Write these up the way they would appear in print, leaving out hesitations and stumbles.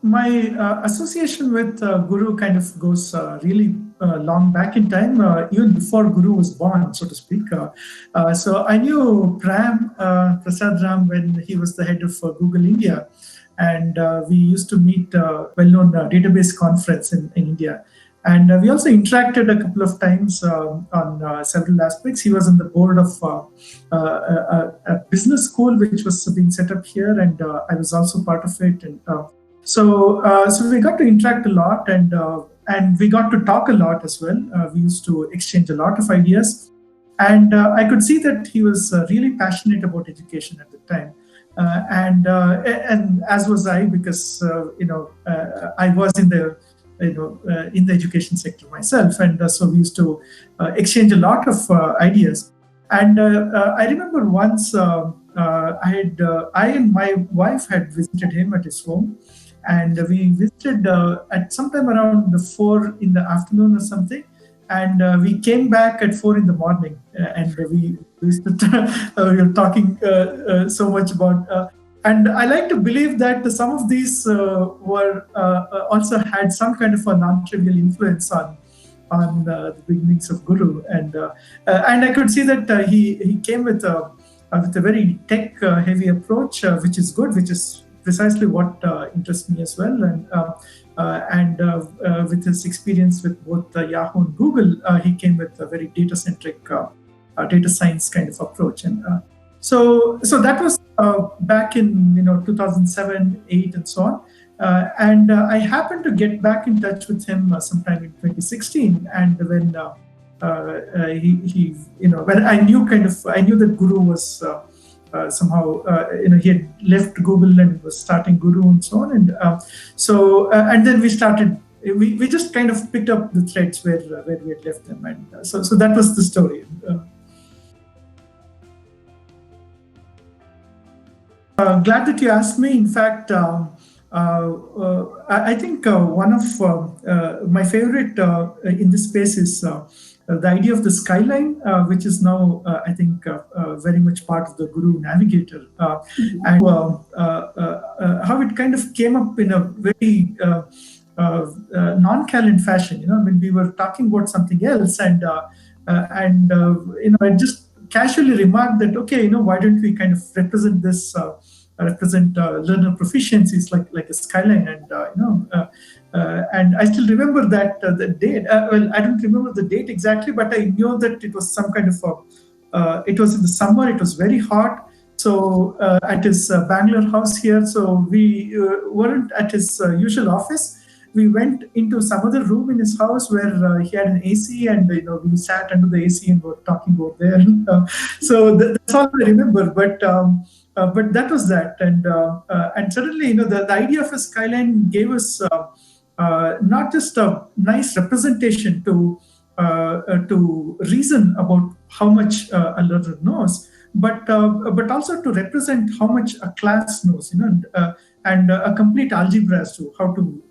my association with Guru kind of goes really long back in time, even before Guru was born, so to speak. So I knew Prasad Ram when he was the head of Google India, and we used to meet well-known database conference in India. And we also interacted a couple of times on several aspects. He was on the board of a business school which was being set up here, and I was also part of it. And so we got to interact a lot, and we got to talk a lot as well. We used to exchange a lot of ideas, and I could see that he was really passionate about education at the time. And as was I, because I was in the education sector myself, and so we used to exchange a lot of ideas. And I remember once I and my wife had visited him at his home, and we visited at sometime around 4 in the afternoon or something, and we came back at 4 in the morning, and we were talking so much about. And I like to believe that some of these were also had some kind of a non-trivial influence on the beginnings of Guru, and I could see that he came with a very tech-heavy approach, which is good, which is precisely what interests me as well, and with his experience with both Yahoo and Google, he came with a very data-centric, data science kind of approach, and so that was back in 2007, 8, and so on. And I happened to get back in touch with him sometime in 2016, and when when I knew that Guru was somehow he had left Google and was starting Guru and so on, and and then we started. We just kind of picked up the threads where we had left them, and so that was the story. Glad that you asked me. In fact, I think one of my favorite in this space is the idea of the skyline, which is now, I think, very much part of the Guru Navigator, and how it kind of came up in a very nonchalant fashion. When we were talking about something else, and I just casually remarked that, okay, why don't we kind of represent this, learner proficiencies like a skyline, and I still remember that the date. Well, I don't remember the date exactly, but I know that it was some kind of it was in the summer. It was very hot. So at his Bangalore house here, so we weren't at his usual office. We went into some other room in his house where he had an AC, and we sat under the AC and were talking over there. So that's all I remember. But that was that, and suddenly the idea of a skyline gave us not just a nice representation to reason about how much a learner knows, but also to represent how much a class knows, and a complete algebra as to how to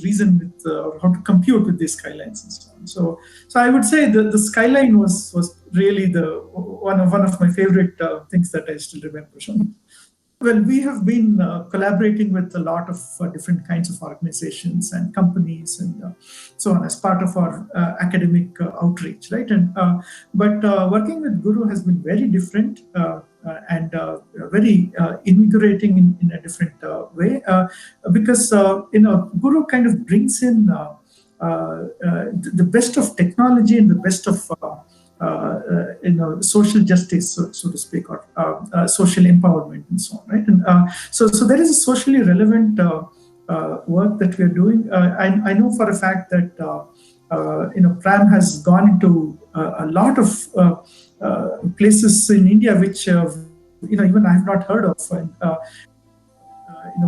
reason with or how to compute with these skylines and so on. So I would say the skyline was really one of my favorite things that I still remember. Well, we have been collaborating with a lot of different kinds of organizations and companies and so on as part of our academic outreach, right? And but working with Guru has been very different and very invigorating in a different way, because Guru kind of brings in the best of technology and the best of social justice, so to speak, or social empowerment and so on, right? And so there is a socially relevant work that we are doing. I know for a fact that Pram has gone into a lot of places in India which even I have not heard of, and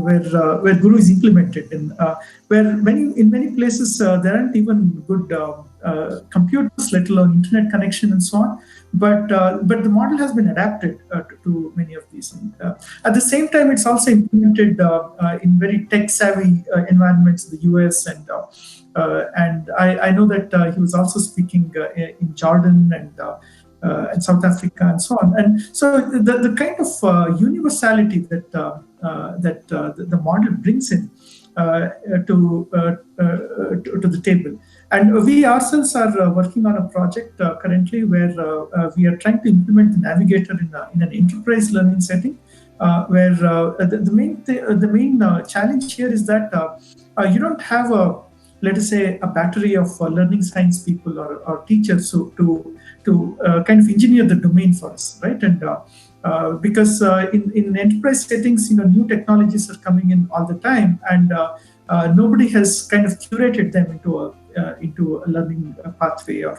where Guru is implemented, and where in many places there aren't even good computers, let alone internet connection and so on. But the model has been adapted to many of these. And, at the same time, it's also implemented in very tech-savvy environments in the US, and I know that he was also speaking in Jordan and South Africa and so on. And so the kind of universality that the model brings in to the table. And we ourselves are working on a project currently where we are trying to implement the navigator in an enterprise learning setting, where the main challenge here is that you don't have let us say, a battery of learning science people or teachers to kind of engineer the domain for us, right? And because in enterprise settings, new technologies are coming in all the time, and nobody has kind of curated them into a learning pathway or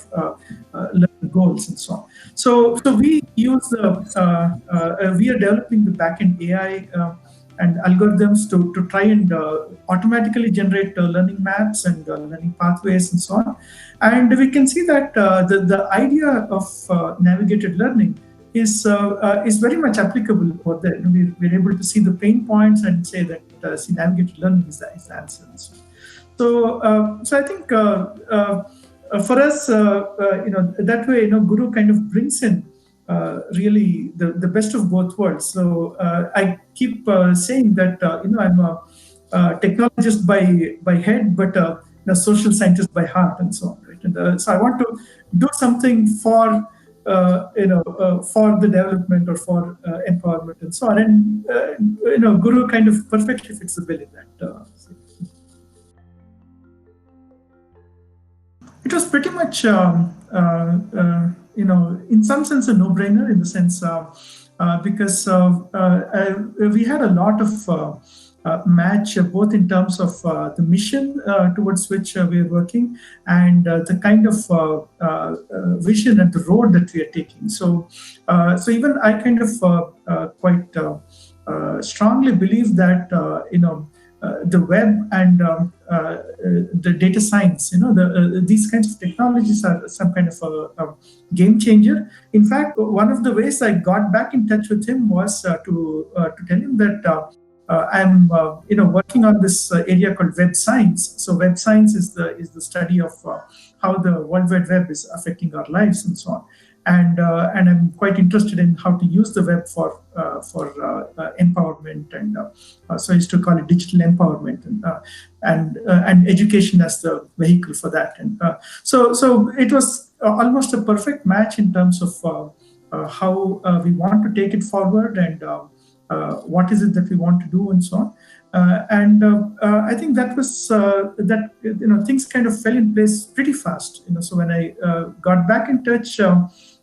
learning goals and so on. So we use we are developing the backend AI and algorithms to try and automatically generate learning maps and learning pathways and so on. And we can see that the idea of navigated learning is very much applicable over there. We're able to see the pain points and say that see, navigated learning is the answer. So I think for us, that way, Guru kind of brings in really the best of both worlds. So I keep saying that I'm a technologist by head, but a social scientist by heart, and so on. Right? And so I want to do something for for the development or for empowerment and so on. And Guru kind of perfectly fits the bill in that. It was pretty much, in some sense, a no-brainer, in the sense because we had a lot of match, both in terms of the mission towards which we are working, and the kind of vision and the road that we are taking. So even I kind of quite strongly believe that the web and the data science, these kinds of technologies are some kind of a game changer. In fact, one of the ways I got back in touch with him was to tell him that I'm working on this area called web science. So web science is the study of how the World Wide Web is affecting our lives and so on. And I'm quite interested in how to use the web for empowerment, and so I used to call it digital empowerment, and education as the vehicle for that. And so it was almost a perfect match in terms of how we want to take it forward, and what is it that we want to do, and so on. I think that was that things kind of fell in place pretty fast. So when I got back in touch,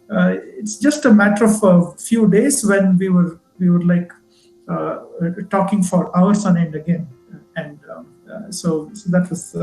it's just a matter of a few days when we were like talking for hours on end again, and so that was